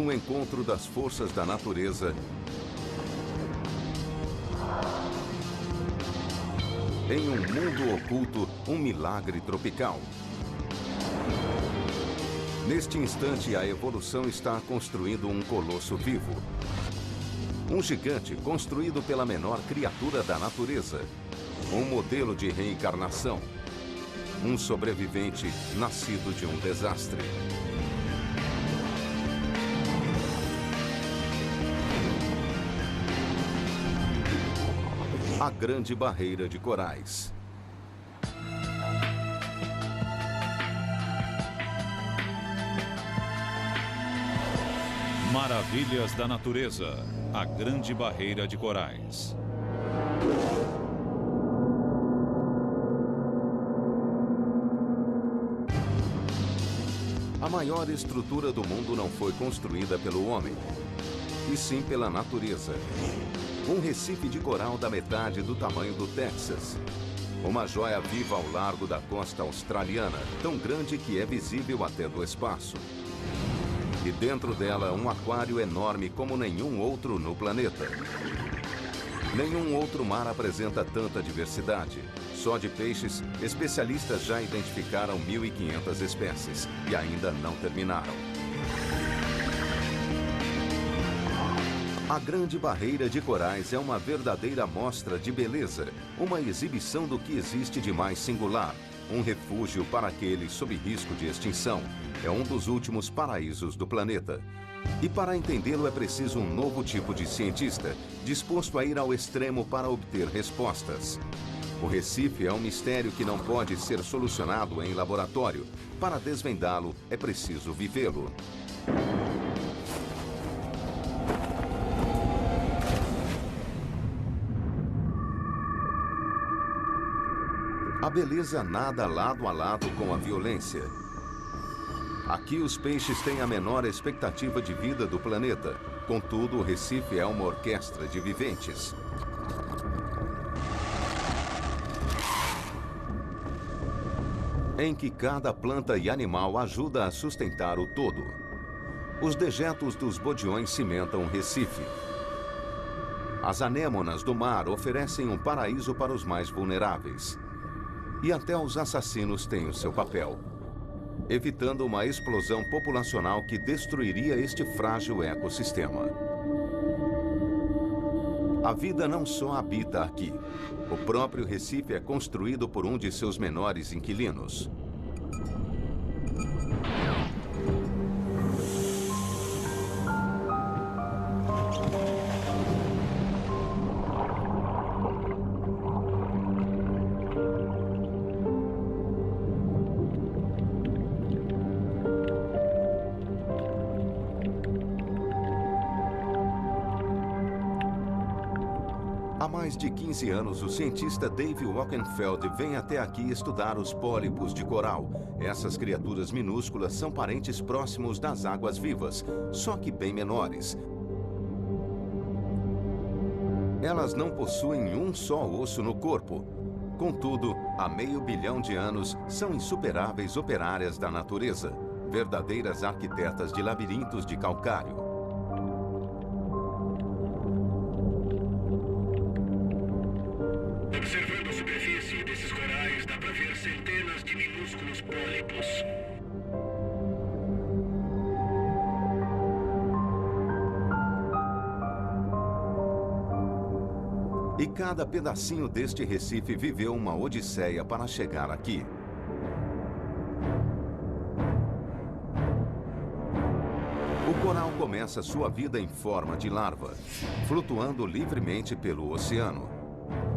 Num encontro das forças da natureza, em um mundo oculto, um milagre tropical. Neste instante, a evolução está construindo um colosso vivo. Um gigante construído pela menor criatura da natureza. Um modelo de reencarnação. Um sobrevivente nascido de um desastre. A Grande Barreira de Corais. Maravilhas da natureza. A Grande Barreira de Corais. A maior estrutura do mundo não foi construída pelo homem, e sim pela natureza. Um recife de coral da metade do tamanho do Texas. Uma joia viva ao largo da costa australiana, tão grande que é visível até do espaço. E dentro dela, um aquário enorme como nenhum outro no planeta. Nenhum outro mar apresenta tanta diversidade. Só de peixes, especialistas já identificaram 1.500 espécies e ainda não terminaram. A Grande Barreira de Corais é uma verdadeira mostra de beleza, uma exibição do que existe de mais singular, um refúgio para aqueles sob risco de extinção. É um dos últimos paraísos do planeta. E para entendê-lo é preciso um novo tipo de cientista, disposto a ir ao extremo para obter respostas. O Recife é um mistério que não pode ser solucionado em laboratório. Para desvendá-lo, é preciso vivê-lo. A beleza nada lado a lado com a violência. Aqui os peixes têm a menor expectativa de vida do planeta. Contudo, o Recife é uma orquestra de viventes. Em que cada planta e animal ajuda a sustentar o todo. Os dejetos dos bodiões cimentam o Recife. As anêmonas do mar oferecem um paraíso para os mais vulneráveis. E até os assassinos têm o seu papel, evitando uma explosão populacional que destruiria este frágil ecossistema. A vida não só habita aqui. O próprio Recife é construído por um de seus menores inquilinos. Há mais de 15 anos, o cientista Dave Wockenfeld vem até aqui estudar os pólipos de coral. Essas criaturas minúsculas são parentes próximos das águas vivas, só que bem menores. Elas não possuem um só osso no corpo. Contudo, há meio bilhão de anos, são insuperáveis operárias da natureza, verdadeiras arquitetas de labirintos de calcário. Observando a superfície desses corais, dá para ver centenas de minúsculos pólipos. E cada pedacinho deste Recife viveu uma odisseia para chegar aqui. O coral começa sua vida em forma de larva, flutuando livremente pelo oceano.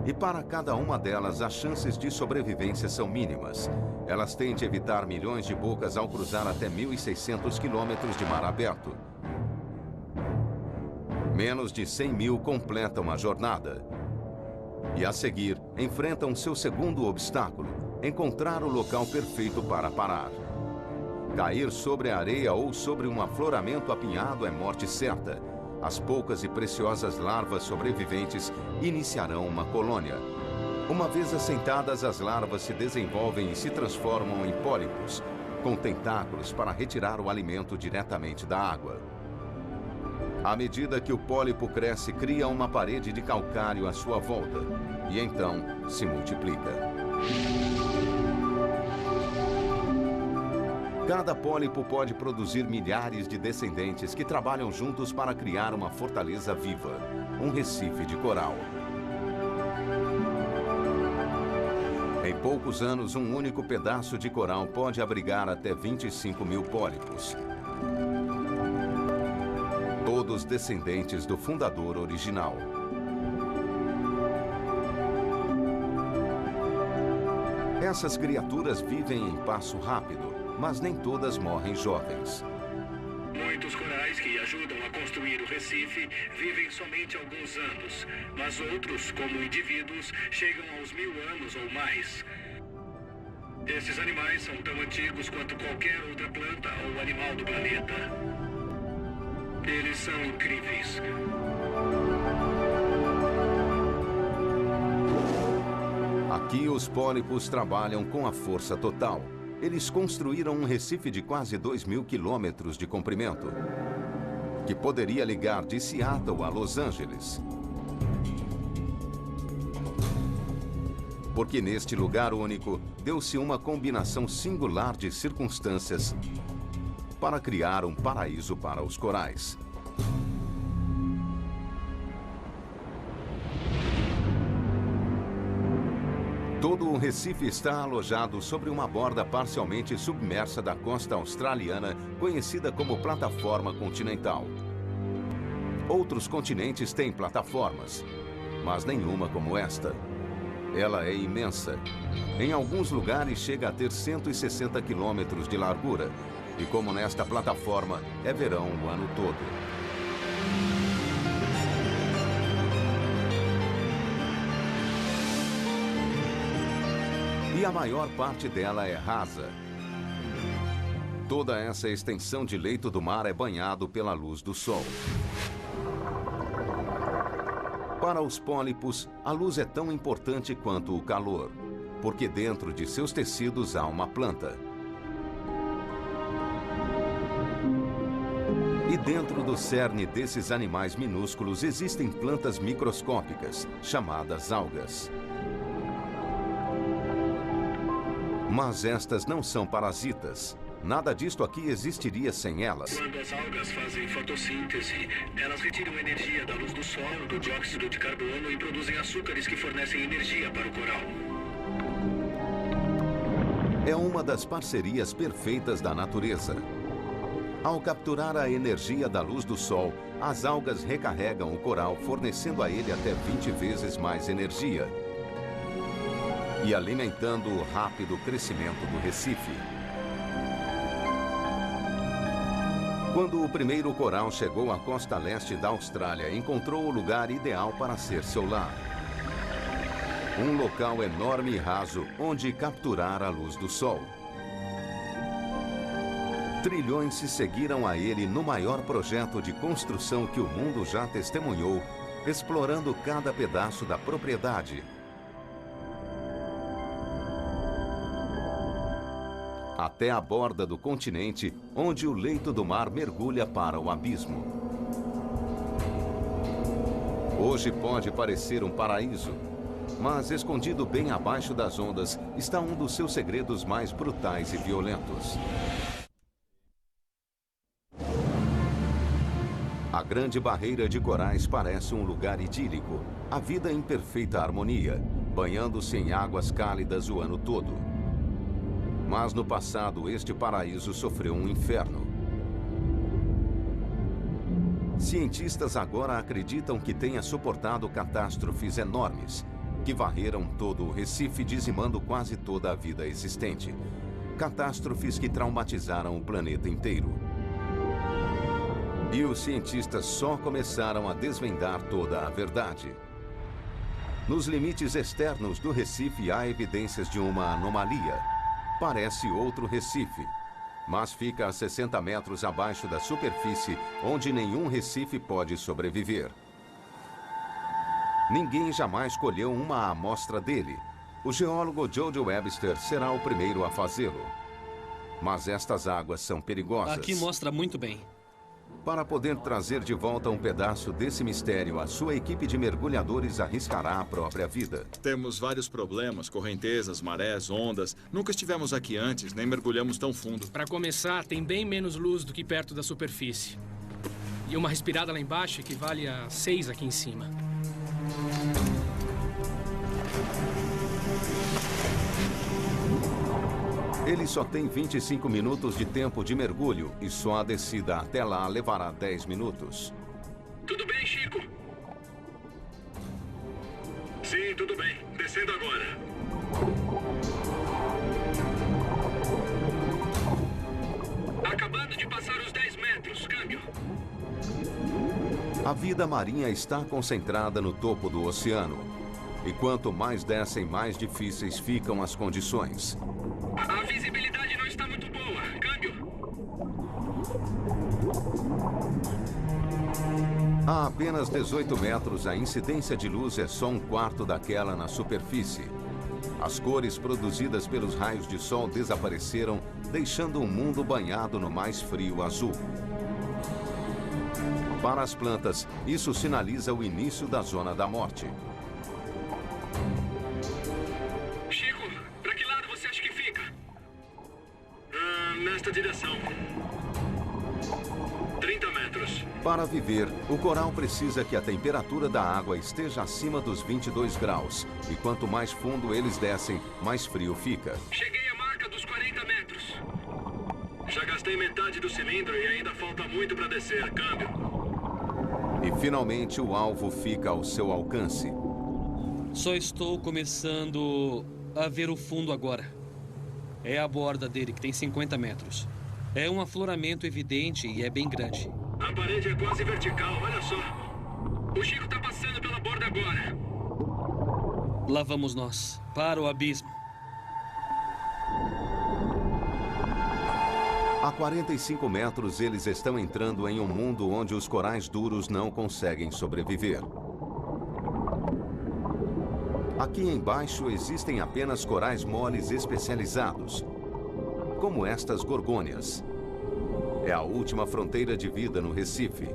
E para cada uma delas, as chances de sobrevivência são mínimas. Elas têm de evitar milhões de bocas ao cruzar até 1.600 quilômetros de mar aberto. Menos de 100 mil completam a jornada. E a seguir, enfrentam seu segundo obstáculo, encontrar o local perfeito para parar. Cair sobre a areia ou sobre um afloramento apinhado é morte certa. As poucas e preciosas larvas sobreviventes iniciarão uma colônia. Uma vez assentadas, as larvas se desenvolvem e se transformam em pólipos, com tentáculos para retirar o alimento diretamente da água. À medida que o pólipo cresce, cria uma parede de calcário à sua volta e então se multiplica. Cada pólipo pode produzir milhares de descendentes que trabalham juntos para criar uma fortaleza viva, um recife de coral. Em poucos anos, um único pedaço de coral pode abrigar até 25 mil pólipos. Todos descendentes do fundador original. Essas criaturas vivem em passo rápido, mas nem todas morrem jovens. Muitos corais que ajudam a construir o Recife vivem somente alguns anos, mas outros, como indivíduos, chegam aos 1000 anos ou mais. Esses animais são tão antigos quanto qualquer outra planta ou animal do planeta. Eles são incríveis. Aqui os pólipos trabalham com a força total. Eles construíram um recife de quase 2.000 quilômetros de comprimento, que poderia ligar de Seattle a Los Angeles. Porque neste lugar único, deu-se uma combinação singular de circunstâncias para criar um paraíso para os corais. Todo o Recife está alojado sobre uma borda parcialmente submersa da costa australiana, conhecida como plataforma continental. Outros continentes têm plataformas, mas nenhuma como esta. Ela é imensa. Em alguns lugares chega a ter 160 quilômetros de largura. E como nesta plataforma, é verão o ano todo. E a maior parte dela é rasa. Toda essa extensão de leito do mar é banhado pela luz do sol. Para os pólipos, a luz é tão importante quanto o calor, porque dentro de seus tecidos há uma planta. E dentro do cerne desses animais minúsculos existem plantas microscópicas, chamadas algas. Mas estas não são parasitas. Nada disto aqui existiria sem elas. Quando as algas fazem fotossíntese, elas retiram energia da luz do sol, do dióxido de carbono e produzem açúcares que fornecem energia para o coral. É uma das parcerias perfeitas da natureza. Ao capturar a energia da luz do sol, as algas recarregam o coral, fornecendo a ele até 20 vezes mais energia e alimentando o rápido crescimento do Recife. Quando o primeiro coral chegou à costa leste da Austrália, encontrou o lugar ideal para ser seu lar. Um local enorme e raso, onde capturar a luz do sol. Trilhões se seguiram a ele no maior projeto de construção que o mundo já testemunhou, explorando cada pedaço da propriedade. Até a borda do continente, onde o leito do mar mergulha para o abismo. Hoje pode parecer um paraíso, mas escondido bem abaixo das ondas está um dos seus segredos mais brutais e violentos. A Grande Barreira de Corais parece um lugar idílico, a vida em perfeita harmonia, banhando-se em águas cálidas o ano todo. Mas no passado, este paraíso sofreu um inferno. Cientistas agora acreditam que tenha suportado catástrofes enormes, que varreram todo o Recife, dizimando quase toda a vida existente. Catástrofes que traumatizaram o planeta inteiro. E os cientistas só começaram a desvendar toda a verdade. Nos limites externos do Recife há evidências de uma anomalia. Parece outro Recife, mas fica a 60 metros abaixo da superfície, onde nenhum Recife pode sobreviver. Ninguém jamais colheu uma amostra dele. O geólogo Jojo Webster será o primeiro a fazê-lo. Mas estas águas são perigosas. Aqui mostra muito bem. Para poder trazer de volta um pedaço desse mistério, a sua equipe de mergulhadores arriscará a própria vida. Temos vários problemas, correntezas, marés, ondas. Nunca estivemos aqui antes, nem mergulhamos tão fundo. Para começar, tem bem menos luz do que perto da superfície. E uma respirada lá embaixo equivale a 6 aqui em cima. Ele só tem 25 minutos de tempo de mergulho e só a descida até lá levará 10 minutos. Tudo bem, Chico? Sim, tudo bem. Descendo agora. Acabando de passar os 10 metros. Câmbio. A vida marinha está concentrada no topo do oceano. E quanto mais descem, mais difíceis ficam as condições. A visibilidade não está muito boa. Câmbio. A apenas 18 metros, a incidência de luz é só um quarto daquela na superfície. As cores produzidas pelos raios de sol desapareceram, deixando o mundo banhado no mais frio azul. Para as plantas, isso sinaliza o início da zona da morte. Chico, para que lado você acha que fica? Nesta direção. 30 metros. Para viver, o coral precisa que a temperatura da água esteja acima dos 22 graus. E quanto mais fundo eles descem, mais frio fica. Cheguei à marca dos 40 metros. Já gastei metade do cilindro e ainda falta muito para descer. Câmbio. E finalmente o alvo fica ao seu alcance. Só estou começando a ver o fundo agora. É a borda dele, que tem 50 metros. É um afloramento evidente e é bem grande. A parede é quase vertical, olha só. O Chico tá passando pela borda agora. Lá vamos nós, para o abismo. A 45 metros, eles estão entrando em um mundo onde os corais duros não conseguem sobreviver. Aqui embaixo existem apenas corais moles especializados, como estas gorgônias. É a última fronteira de vida no Recife.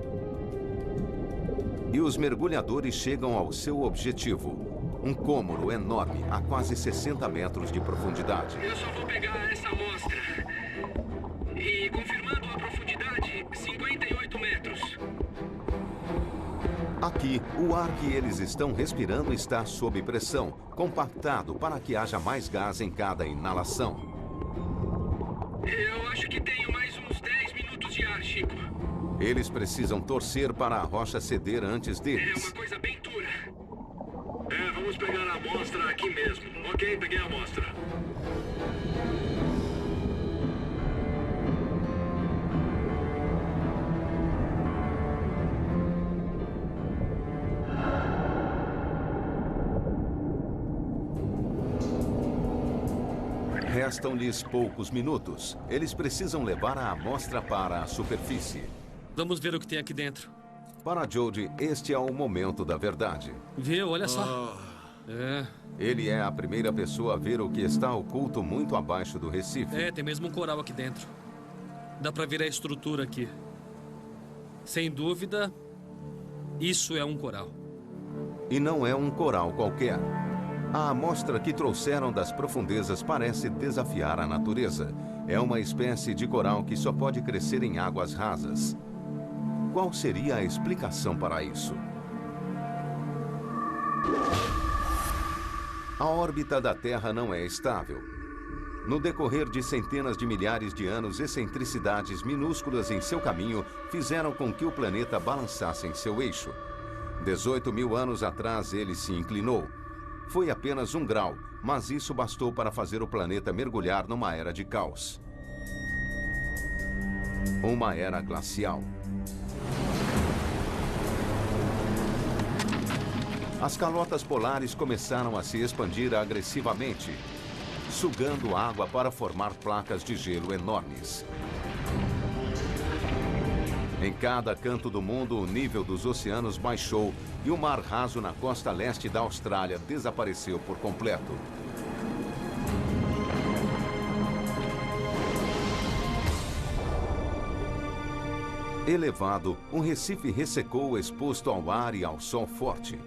E os mergulhadores chegam ao seu objetivo, um cômoro enorme a quase 60 metros de profundidade. Eu só vou pegar essa amostra. E confirmando a profundidade, 58 metros. Aqui, o ar que eles estão respirando está sob pressão, compactado para que haja mais gás em cada inalação. Eu acho que tenho mais uns 10 minutos de ar, Chico. Eles precisam torcer para a rocha ceder antes É deles. uma coisa bem dura. Vamos pegar a amostra aqui mesmo. Ok, peguei a amostra. Restam-lhes poucos minutos. Eles precisam levar a amostra para a superfície. Vamos ver o que tem aqui dentro. Para Jody, este é o momento da verdade. Viu? Olha só. Ele é a primeira pessoa a ver o que está oculto muito abaixo do Recife. Tem mesmo um coral aqui dentro. Dá pra ver a estrutura aqui. Sem dúvida, isso é um coral. E não é um coral qualquer. A amostra que trouxeram das profundezas parece desafiar a natureza. É uma espécie de coral que só pode crescer em águas rasas. Qual seria a explicação para isso? A órbita da Terra não é estável. No decorrer de centenas de milhares de anos, excentricidades minúsculas em seu caminho fizeram com que o planeta balançasse em seu eixo. 18 mil anos atrás, ele se inclinou. Foi apenas 1 grau, mas isso bastou para fazer o planeta mergulhar numa era de caos. Uma era glacial. As calotas polares começaram a se expandir agressivamente, sugando água para formar placas de gelo enormes. Em cada canto do mundo, o nível dos oceanos baixou e o mar raso na costa leste da Austrália desapareceu por completo. Elevado, um recife ressecou exposto ao ar e ao sol forte.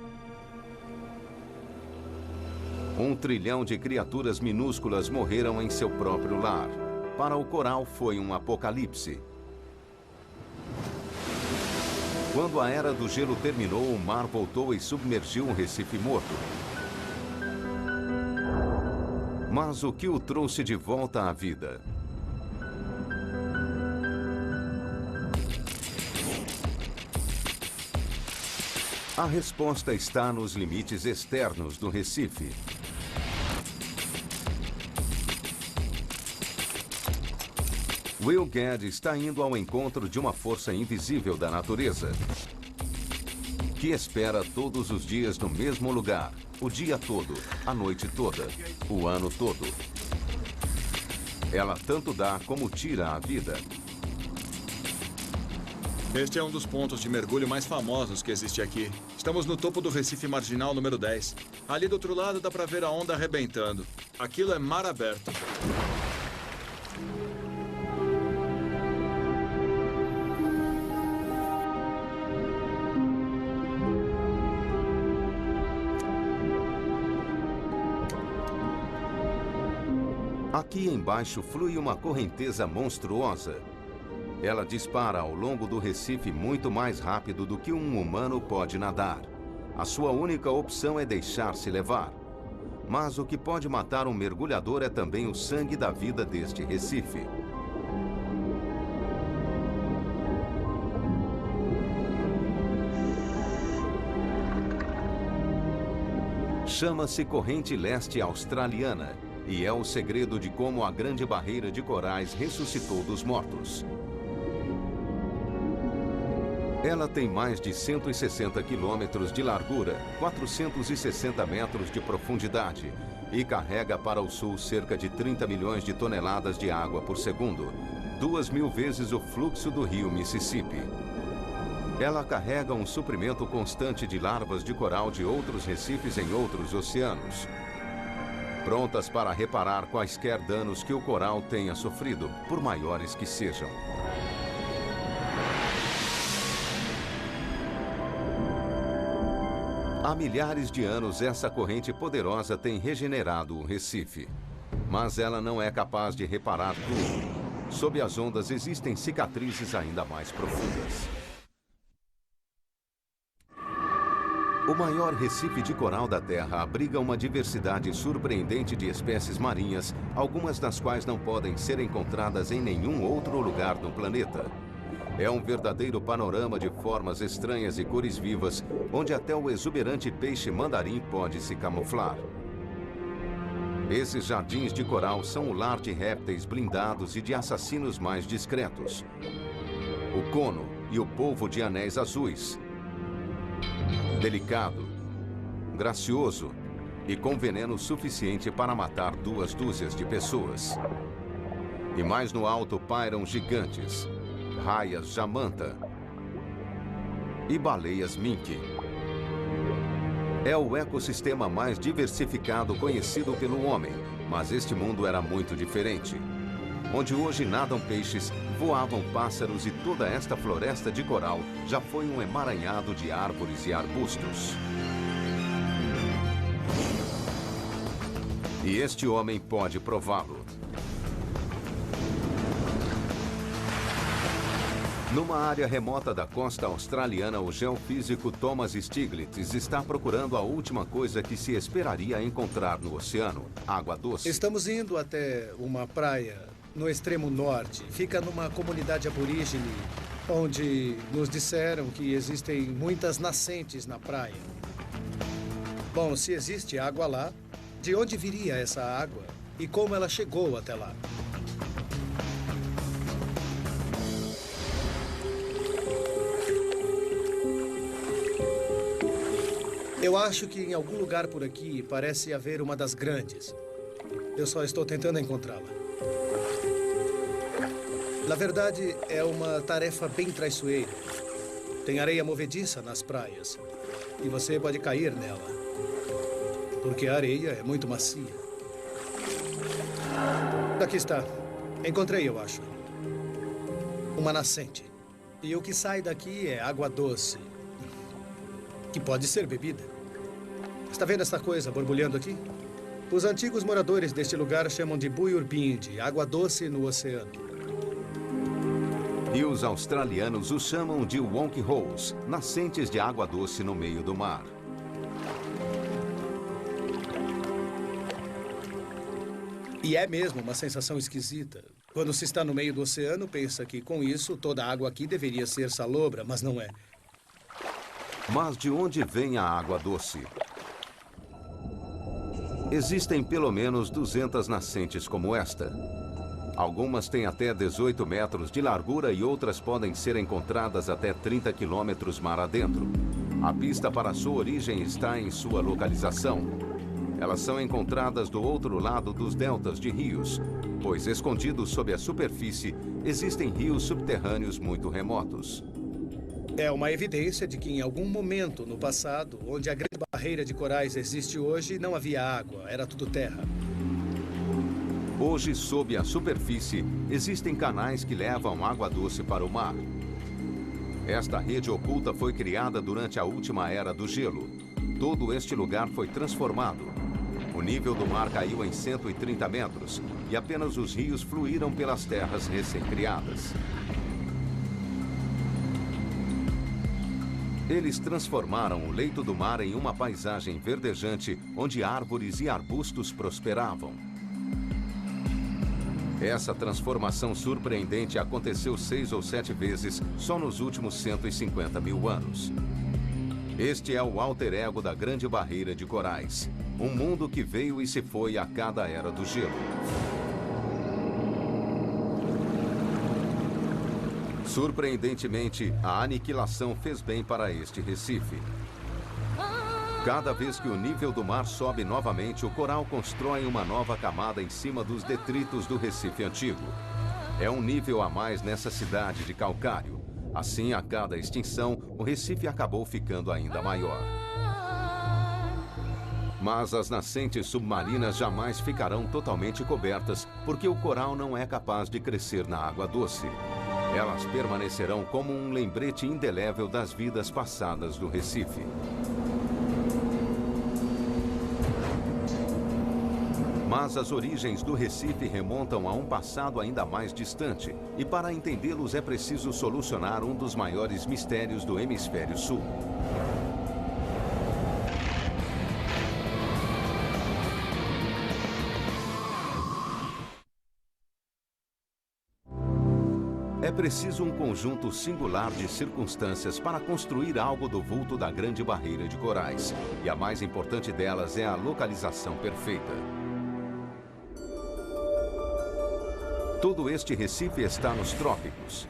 1 trilhão de criaturas minúsculas morreram em seu próprio lar. Para o coral foi um apocalipse. Quando a era do gelo terminou, o mar voltou e submergiu um recife morto. Mas o que o trouxe de volta à vida? A resposta está nos limites externos do Recife. Will Gadd está indo ao encontro de uma força invisível da natureza, que espera todos os dias no mesmo lugar, o dia todo, a noite toda, o ano todo. Ela tanto dá como tira a vida. Este é um dos pontos de mergulho mais famosos que existe aqui. Estamos no topo do Recife Marginal número 10. Ali do outro lado dá para ver a onda arrebentando. Aquilo é mar aberto. Aqui embaixo flui uma correnteza monstruosa. Ela dispara ao longo do Recife muito mais rápido do que um humano pode nadar. A sua única opção é deixar-se levar. Mas o que pode matar um mergulhador é também o sangue da vida deste Recife. Chama-se Corrente Leste Australiana e é o segredo de como a Grande Barreira de Corais ressuscitou dos mortos. Ela tem mais de 160 quilômetros de largura, 460 metros de profundidade e carrega para o sul cerca de 30 milhões de toneladas de água por segundo, 2.000 vezes o fluxo do rio Mississippi. Ela carrega um suprimento constante de larvas de coral de outros recifes em outros oceanos, prontas para reparar quaisquer danos que o coral tenha sofrido, por maiores que sejam. Há milhares de anos, essa corrente poderosa tem regenerado o Recife. Mas ela não é capaz de reparar tudo. Sob as ondas existem cicatrizes ainda mais profundas. O maior recife de coral da Terra abriga uma diversidade surpreendente de espécies marinhas, algumas das quais não podem ser encontradas em nenhum outro lugar no planeta. É um verdadeiro panorama de formas estranhas e cores vivas, onde até o exuberante peixe mandarim pode se camuflar. Esses jardins de coral são o lar de répteis blindados e de assassinos mais discretos. O cono e o polvo de anéis azuis. Delicado, gracioso e com veneno suficiente para matar 2 dúzias de pessoas. E mais no alto pairam gigantes, raias jamanta e baleias mink. É o ecossistema mais diversificado conhecido pelo homem, mas este mundo era muito diferente. Onde hoje nadam peixes, voavam pássaros e toda esta floresta de coral já foi um emaranhado de árvores e arbustos. E este homem pode prová-lo. Numa área remota da costa australiana, o geofísico Thomas Stiglitz está procurando a última coisa que se esperaria encontrar no oceano: água doce. Estamos indo até uma praia no extremo norte. Fica numa comunidade aborígene, onde nos disseram que existem muitas nascentes na praia. Bom, se existe água lá, de onde viria essa água e como ela chegou até lá? Eu acho que em algum lugar por aqui parece haver uma das grandes. Eu só estou tentando encontrá-la. Na verdade, é uma tarefa bem traiçoeira. Tem areia movediça nas praias e você pode cair nela, porque a areia é muito macia. Aqui está. Encontrei, eu acho. Uma nascente. E o que sai daqui é água doce, que pode ser bebida. Está vendo essa coisa borbulhando aqui? Os antigos moradores deste lugar chamam de Buyurbindi, água doce no oceano. E os australianos os chamam de Wonk Holes, nascentes de água doce no meio do mar. E é mesmo uma sensação esquisita. Quando se está no meio do oceano, pensa que com isso toda a água aqui deveria ser salobra, mas não é. Mas de onde vem a água doce? Existem pelo menos 200 nascentes como esta. Algumas têm até 18 metros de largura e outras podem ser encontradas até 30 quilômetros mar adentro. A pista para sua origem está em sua localização. Elas são encontradas do outro lado dos deltas de rios, pois escondidos sob a superfície existem rios subterrâneos muito remotos. É uma evidência de que em algum momento no passado, onde a grande barreira de corais existe hoje, não havia água, era tudo terra. Hoje, sob a superfície, existem canais que levam água doce para o mar. Esta rede oculta foi criada durante a última era do gelo. Todo este lugar foi transformado. O nível do mar caiu em 130 metros e apenas os rios fluíram pelas terras recém-criadas. Eles transformaram o leito do mar em uma paisagem verdejante onde árvores e arbustos prosperavam. Essa transformação surpreendente aconteceu 6 ou 7 vezes só nos últimos 150 mil anos. Este é o alter ego da Grande Barreira de Corais. Um mundo que veio e se foi a cada era do gelo. Surpreendentemente, a aniquilação fez bem para este Recife. Cada vez que o nível do mar sobe novamente, o coral constrói uma nova camada em cima dos detritos do Recife antigo. É um nível a mais nessa cidade de calcário. Assim, a cada extinção, o Recife acabou ficando ainda maior. Mas as nascentes submarinas jamais ficarão totalmente cobertas, porque o coral não é capaz de crescer na água doce. Elas permanecerão como um lembrete indelével das vidas passadas do Recife. Mas as origens do Recife remontam a um passado ainda mais distante, e para entendê-los é preciso solucionar um dos maiores mistérios do Hemisfério Sul. É preciso um conjunto singular de circunstâncias para construir algo do vulto da Grande Barreira de Corais. E a mais importante delas é a localização perfeita. Todo este Recife está nos trópicos.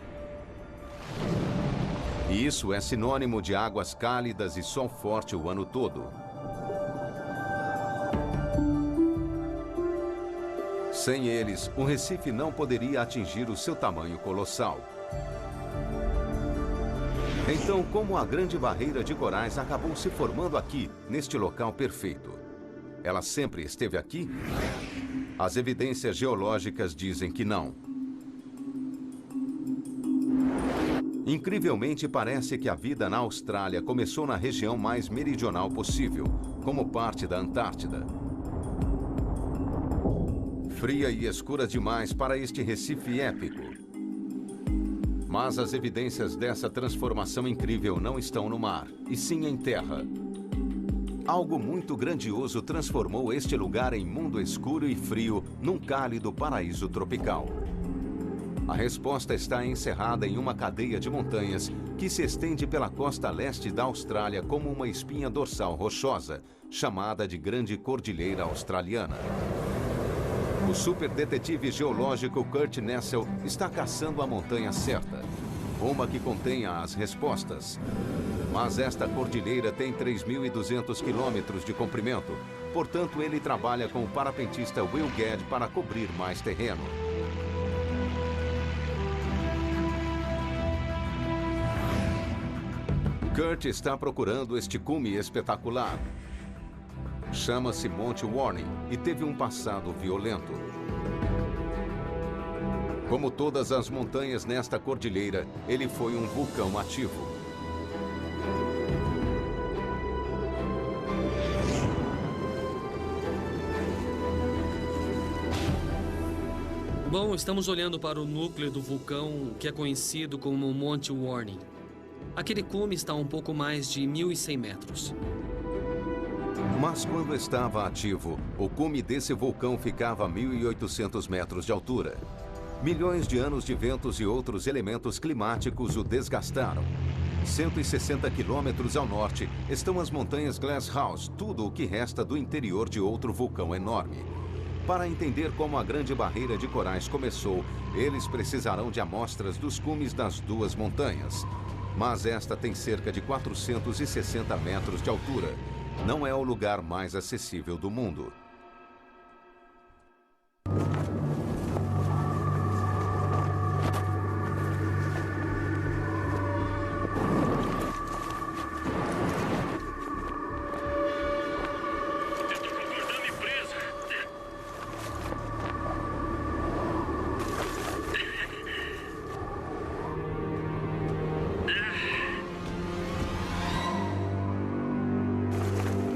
E isso é sinônimo de águas cálidas e sol forte o ano todo. Sem eles, o Recife não poderia atingir o seu tamanho colossal. Então, como a Grande Barreira de Corais acabou se formando aqui, neste local perfeito? Ela sempre esteve aqui? As evidências geológicas dizem que não. Incrivelmente, parece que a vida na Austrália começou na região mais meridional possível, como parte da Antártida. Fria e escura demais para este Recife épico. Mas as evidências dessa transformação incrível não estão no mar, e sim em terra. Algo muito grandioso transformou este lugar em mundo escuro e frio, num cálido paraíso tropical. A resposta está encerrada em uma cadeia de montanhas que se estende pela costa leste da Austrália como uma espinha dorsal rochosa, chamada de Grande Cordilheira Australiana. O superdetetive geológico Kurt Nessel está caçando a montanha certa, uma que contenha as respostas. Mas esta cordilheira tem 3.200 quilômetros de comprimento, portanto ele trabalha com o parapentista Will Gadd para cobrir mais terreno. Kurt está procurando este cume espetacular. Chama-se Monte Warning e teve um passado violento. Como todas as montanhas nesta cordilheira, ele foi um vulcão ativo. Bom, estamos olhando para o núcleo do vulcão que é conhecido como Monte Warning. Aquele cume está a um pouco mais de 1.100 metros. Mas quando estava ativo, o cume desse vulcão ficava a 1.800 metros de altura. Milhões de anos de ventos e outros elementos climáticos o desgastaram. 160 quilômetros ao norte estão as montanhas Glasshouse, tudo o que resta do interior de outro vulcão enorme. Para entender como a Grande Barreira de Corais começou, eles precisarão de amostras dos cumes das duas montanhas. Mas esta tem cerca de 460 metros de altura. Não é o lugar mais acessível do mundo.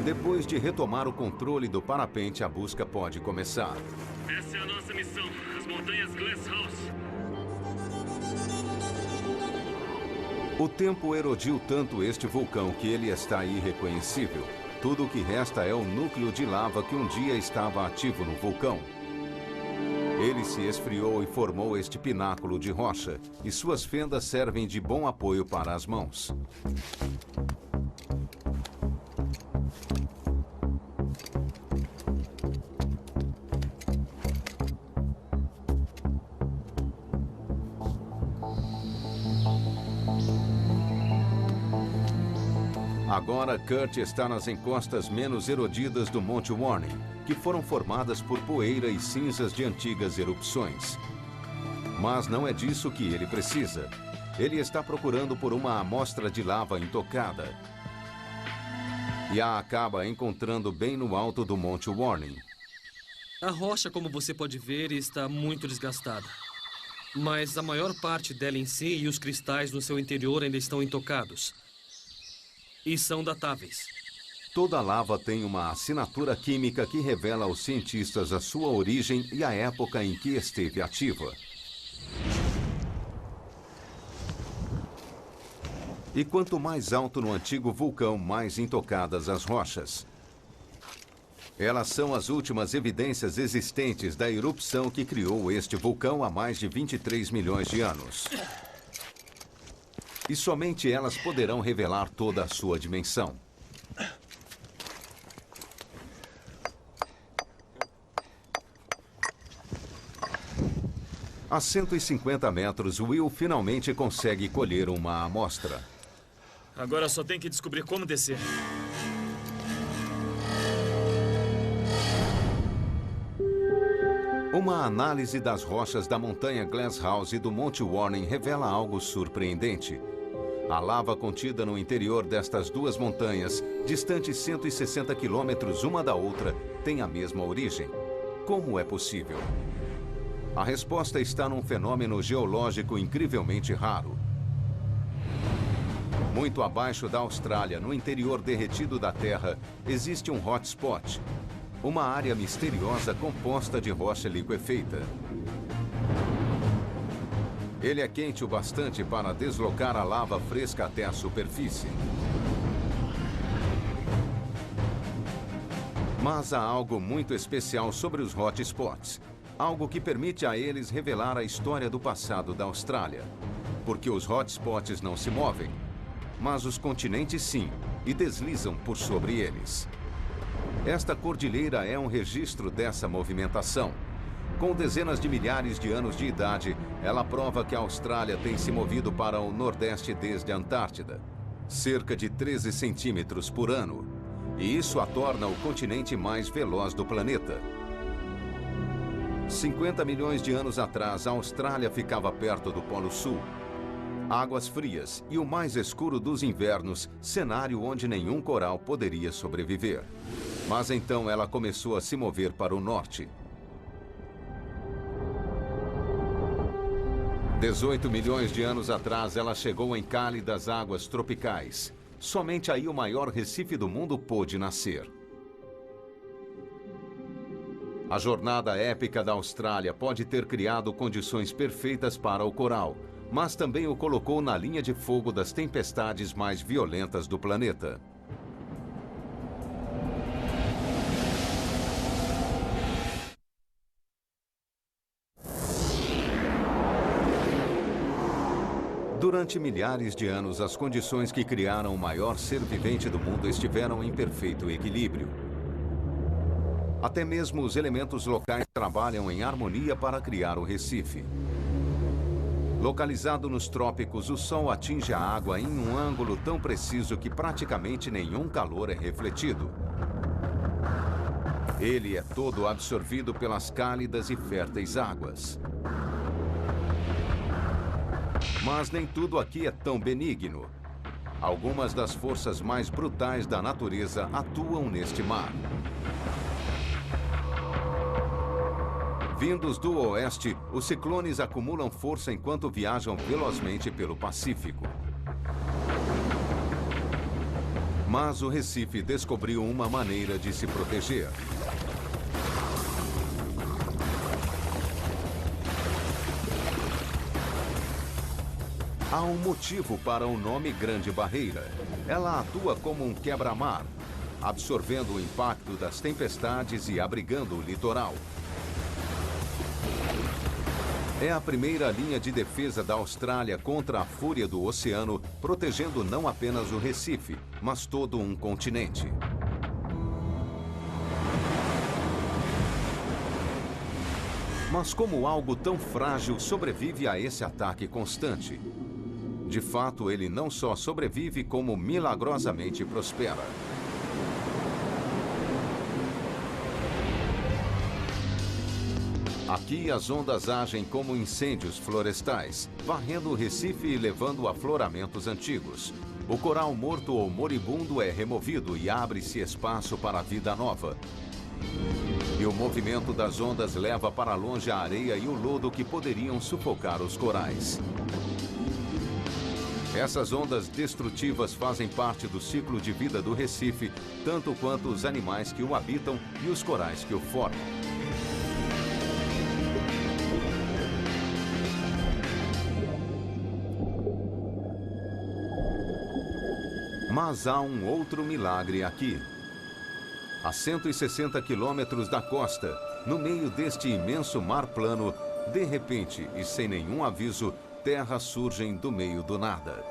Depois de retomar o controle do parapente, a busca pode começar. Essa é a nossa missão, as montanhas Glasshouse. O tempo erodiu tanto este vulcão que ele está irreconhecível. Tudo o que resta é o núcleo de lava que um dia estava ativo no vulcão. Ele se esfriou e formou este pináculo de rocha, e suas fendas servem de bom apoio para as mãos. Agora, Kurt está nas encostas menos erodidas do Monte Warning, que foram formadas por poeira e cinzas de antigas erupções. Mas não é disso que ele precisa. Ele está procurando por uma amostra de lava intocada. E a acaba encontrando bem no alto do Monte Warning. A rocha, como você pode ver, está muito desgastada. Mas a maior parte dela em si e os cristais no seu interior ainda estão intocados. E são datáveis. Toda lava tem uma assinatura química que revela aos cientistas a sua origem e a época em que esteve ativa. E quanto mais alto no antigo vulcão, mais intocadas as rochas. Elas são as últimas evidências existentes da erupção que criou este vulcão há mais de 23 milhões de anos. E somente elas poderão revelar toda a sua dimensão. A 150 metros, Will finalmente consegue colher uma amostra. Agora só tem que descobrir como descer. Uma análise das rochas da montanha Glasshouse e do Monte Warning revela algo surpreendente. A lava contida no interior destas duas montanhas, distantes 160 quilômetros uma da outra, tem a mesma origem. Como é possível? A resposta está num fenômeno geológico incrivelmente raro. Muito abaixo da Austrália, no interior derretido da Terra, existe um hotspot, uma área misteriosa composta de rocha liquefeita. Ele é quente o bastante para deslocar a lava fresca até a superfície. Mas há algo muito especial sobre os hotspots. Algo que permite a eles revelar a história do passado da Austrália. Porque os hotspots não se movem, mas os continentes sim, e deslizam por sobre eles. Esta cordilheira é um registro dessa movimentação. Com dezenas de milhares de anos de idade, ela prova que a Austrália tem se movido para o Nordeste desde a Antártida. Cerca de 13 centímetros por ano. E isso a torna o continente mais veloz do planeta. 50 milhões de anos atrás, a Austrália ficava perto do Polo Sul. Águas frias e o mais escuro dos invernos, cenário onde nenhum coral poderia sobreviver. Mas então ela começou a se mover para o norte. 18 milhões de anos atrás, ela chegou em cálidas águas tropicais. Somente aí o maior recife do mundo pôde nascer. A jornada épica da Austrália pode ter criado condições perfeitas para o coral, mas também o colocou na linha de fogo das tempestades mais violentas do planeta. Durante milhares de anos, as condições que criaram o maior ser vivente do mundo estiveram em perfeito equilíbrio. Até mesmo os elementos locais trabalham em harmonia para criar o Recife. Localizado nos trópicos, o Sol atinge a água em um ângulo tão preciso que praticamente nenhum calor é refletido. Ele é todo absorvido pelas cálidas e férteis águas. Mas nem tudo aqui é tão benigno. Algumas das forças mais brutais da natureza atuam neste mar. Vindos do oeste, os ciclones acumulam força enquanto viajam velozmente pelo Pacífico. Mas o Recife descobriu uma maneira de se proteger. Há um motivo para o nome Grande Barreira. Ela atua como um quebra-mar, absorvendo o impacto das tempestades e abrigando o litoral. É a primeira linha de defesa da Austrália contra a fúria do oceano, protegendo não apenas o Recife, mas todo um continente. Mas como algo tão frágil sobrevive a esse ataque constante? De fato, ele não só sobrevive, como milagrosamente prospera. Aqui, as ondas agem como incêndios florestais, varrendo o Recife e levando afloramentos antigos. O coral morto ou moribundo é removido e abre-se espaço para a vida nova. E o movimento das ondas leva para longe a areia e o lodo que poderiam sufocar os corais. Essas ondas destrutivas fazem parte do ciclo de vida do Recife, tanto quanto os animais que o habitam e os corais que o formam. Mas há um outro milagre aqui. A 160 quilômetros da costa, no meio deste imenso mar plano, de repente e sem nenhum aviso, terras surgem do meio do nada.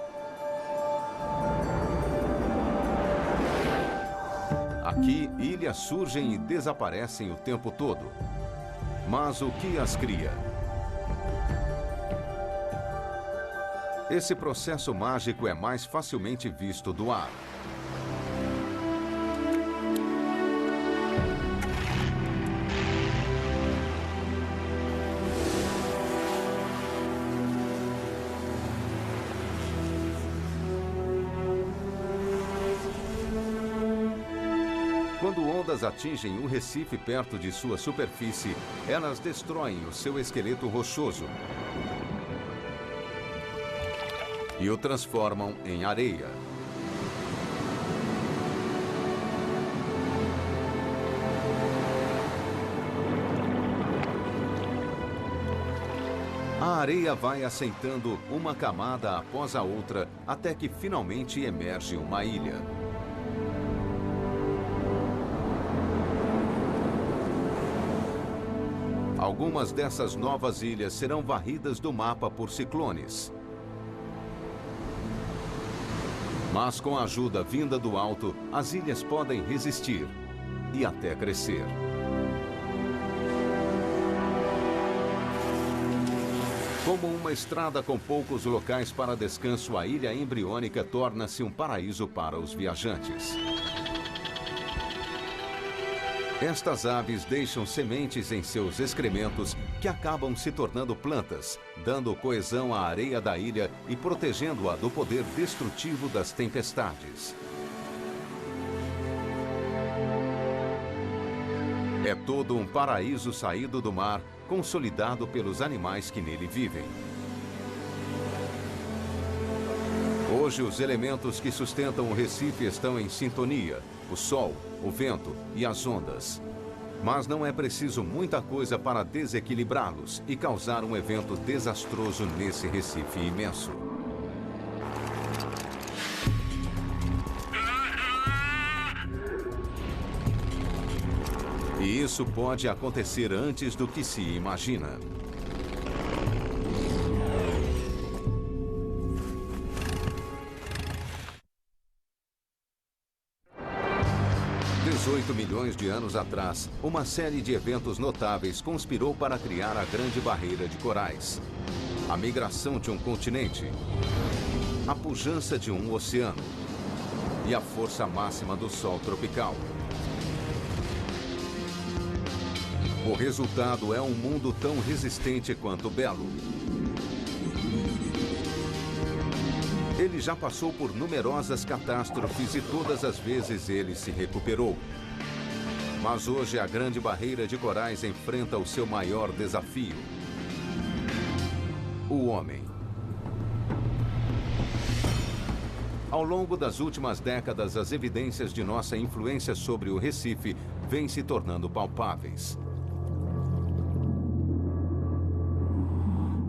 Aqui, ilhas surgem e desaparecem o tempo todo. Mas o que as cria? Esse processo mágico é mais facilmente visto do ar. Quando ondas atingem o Recife perto de sua superfície, elas destroem o seu esqueleto rochoso e o transformam em areia. A areia vai assentando uma camada após a outra até que finalmente emerge uma ilha. Algumas dessas novas ilhas serão varridas do mapa por ciclones. Mas com a ajuda vinda do alto, as ilhas podem resistir e até crescer. Como uma estrada com poucos locais para descanso, a ilha embriônica torna-se um paraíso para os viajantes. Estas aves deixam sementes em seus excrementos que acabam se tornando plantas, dando coesão à areia da ilha e protegendo-a do poder destrutivo das tempestades. É todo um paraíso saído do mar, consolidado pelos animais que nele vivem. Hoje, os elementos que sustentam o Recife estão em sintonia: o sol, o vento e as ondas. Mas não é preciso muita coisa para desequilibrá-los e causar um evento desastroso nesse Recife imenso. E isso pode acontecer antes do que se imagina. $18 milhões de anos atrás, uma série de eventos notáveis conspirou para criar a Grande Barreira de Corais. A migração de um continente, a pujança de um oceano e a força máxima do Sol tropical. O resultado é um mundo tão resistente quanto belo. Ele já passou por numerosas catástrofes e todas as vezes ele se recuperou. Mas hoje a Grande Barreira de Corais enfrenta o seu maior desafio: o homem. Ao longo das últimas décadas, as evidências de nossa influência sobre o Recife vêm se tornando palpáveis.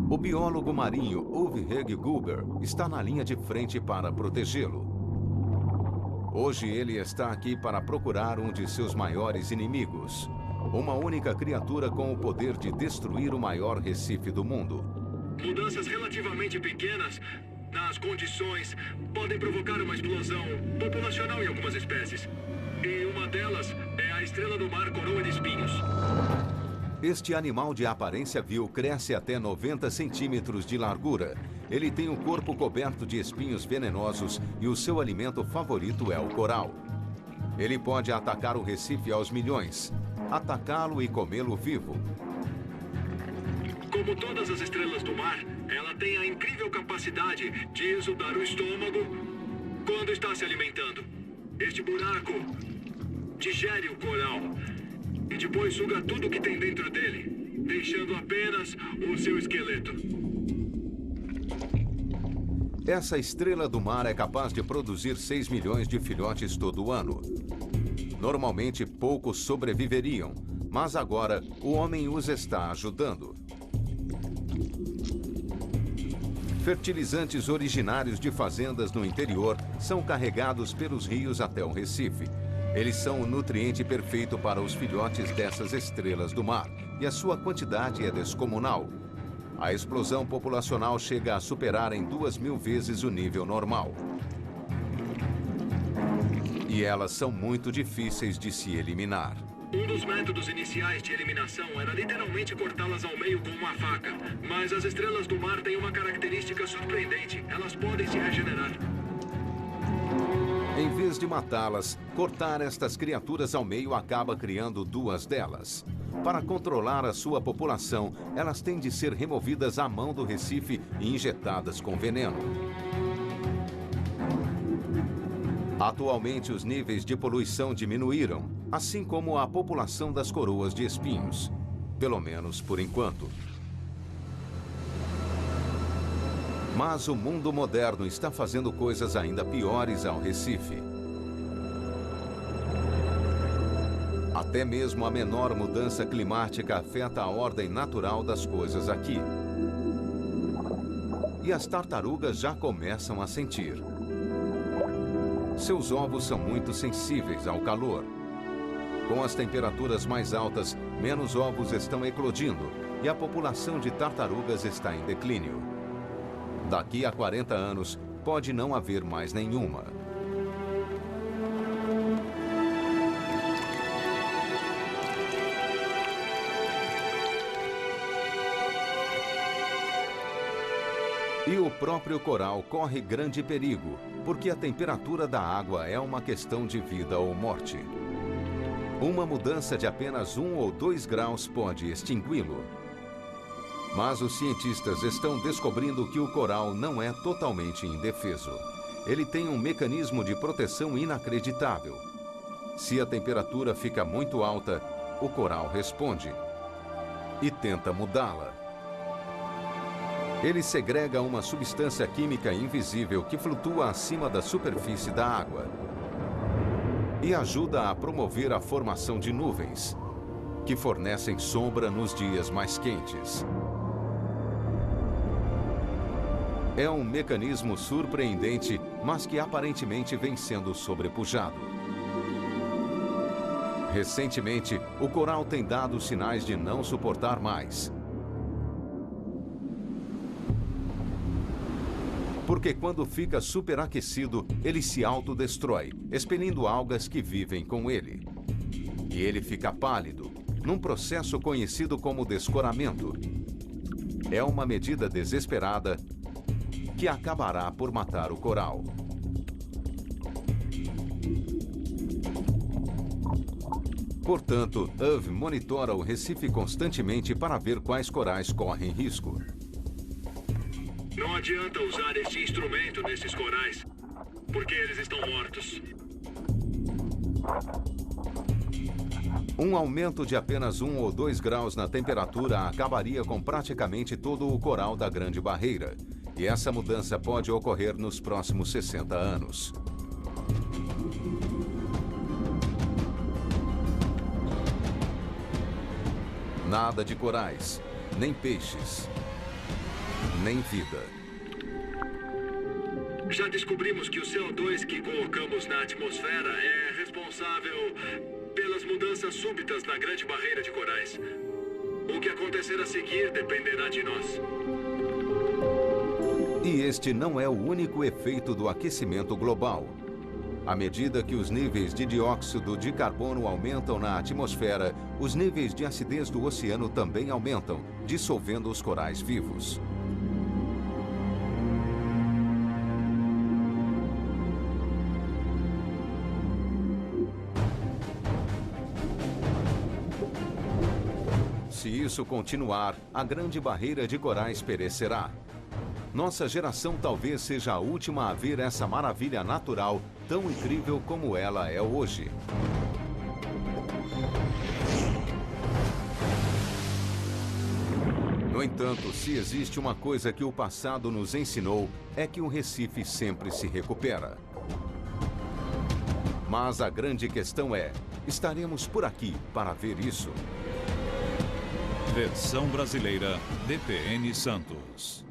O biólogo marinho Uwe Heg Guber está na linha de frente para protegê-lo. Hoje ele está aqui para procurar um de seus maiores inimigos, uma única criatura com o poder de destruir o maior recife do mundo. Mudanças relativamente pequenas nas condições podem provocar uma explosão populacional em algumas espécies. E uma delas é a estrela do mar coroa de espinhos. Este animal de aparência vil cresce até 90 centímetros de largura. Ele tem o corpo coberto de espinhos venenosos e o seu alimento favorito é o coral. Ele pode atacar o Recife aos milhões, atacá-lo e comê-lo vivo. Como todas as estrelas do mar, ela tem a incrível capacidade de exudar o estômago quando está se alimentando. Este buraco digere o coral e depois suga tudo que tem dentro dele, deixando apenas o seu esqueleto. Essa estrela do mar é capaz de produzir 6 milhões de filhotes todo ano. Normalmente, poucos sobreviveriam, mas agora o homem os está ajudando. Fertilizantes originários de fazendas no interior são carregados pelos rios até o Recife. Eles são o nutriente perfeito para os filhotes dessas estrelas do mar, e a sua quantidade é descomunal. A explosão populacional chega a superar em 2.000 vezes o nível normal. E elas são muito difíceis de se eliminar. Um dos métodos iniciais de eliminação era literalmente cortá-las ao meio com uma faca. Mas as estrelas do mar têm uma característica surpreendente: elas podem se regenerar. Em vez de matá-las, cortar estas criaturas ao meio acaba criando duas delas. Para controlar a sua população, elas têm de ser removidas à mão do Recife e injetadas com veneno. Atualmente, os níveis de poluição diminuíram, assim como a população das coroas de espinhos. Pelo menos por enquanto. Mas o mundo moderno está fazendo coisas ainda piores ao Recife. Até mesmo a menor mudança climática afeta a ordem natural das coisas aqui. E as tartarugas já começam a sentir. Seus ovos são muito sensíveis ao calor. Com as temperaturas mais altas, menos ovos estão eclodindo e a população de tartarugas está em declínio. Daqui a 40 anos, pode não haver mais nenhuma. E o próprio coral corre grande perigo, porque a temperatura da água é uma questão de vida ou morte. Uma mudança de apenas 1 ou 2 graus pode extingui-lo. Mas os cientistas estão descobrindo que o coral não é totalmente indefeso. Ele tem um mecanismo de proteção inacreditável. Se a temperatura fica muito alta, o coral responde e tenta mudá-la. Ele segrega uma substância química invisível que flutua acima da superfície da água e ajuda a promover a formação de nuvens, que fornecem sombra nos dias mais quentes. É um mecanismo surpreendente, mas que aparentemente vem sendo sobrepujado. Recentemente, o coral tem dado sinais de não suportar mais. Porque quando fica superaquecido, ele se autodestrói, expelindo algas que vivem com ele. E ele fica pálido, num processo conhecido como descoramento. É uma medida desesperada que acabará por matar o coral. Portanto, UV monitora o Recife constantemente para ver quais corais correm risco. Não adianta usar este instrumento nesses corais, porque eles estão mortos. Um aumento de apenas 1 ou 2 graus na temperatura acabaria com praticamente todo o coral da Grande Barreira. E essa mudança pode ocorrer nos próximos 60 anos. Nada de corais, nem peixes, nem vida. Já descobrimos que o CO2 que colocamos na atmosfera é responsável pelas mudanças súbitas na Grande Barreira de Corais. O que acontecer a seguir dependerá de nós. E este não é o único efeito do aquecimento global. À medida que os níveis de dióxido de carbono aumentam na atmosfera, os níveis de acidez do oceano também aumentam, dissolvendo os corais vivos. Se isso continuar, a Grande Barreira de Corais perecerá. Nossa geração talvez seja a última a ver essa maravilha natural tão incrível como ela é hoje. No entanto, se existe uma coisa que o passado nos ensinou, é que o Recife sempre se recupera. Mas a grande questão é, estaremos por aqui para ver isso? Versão brasileira, DPN Santos.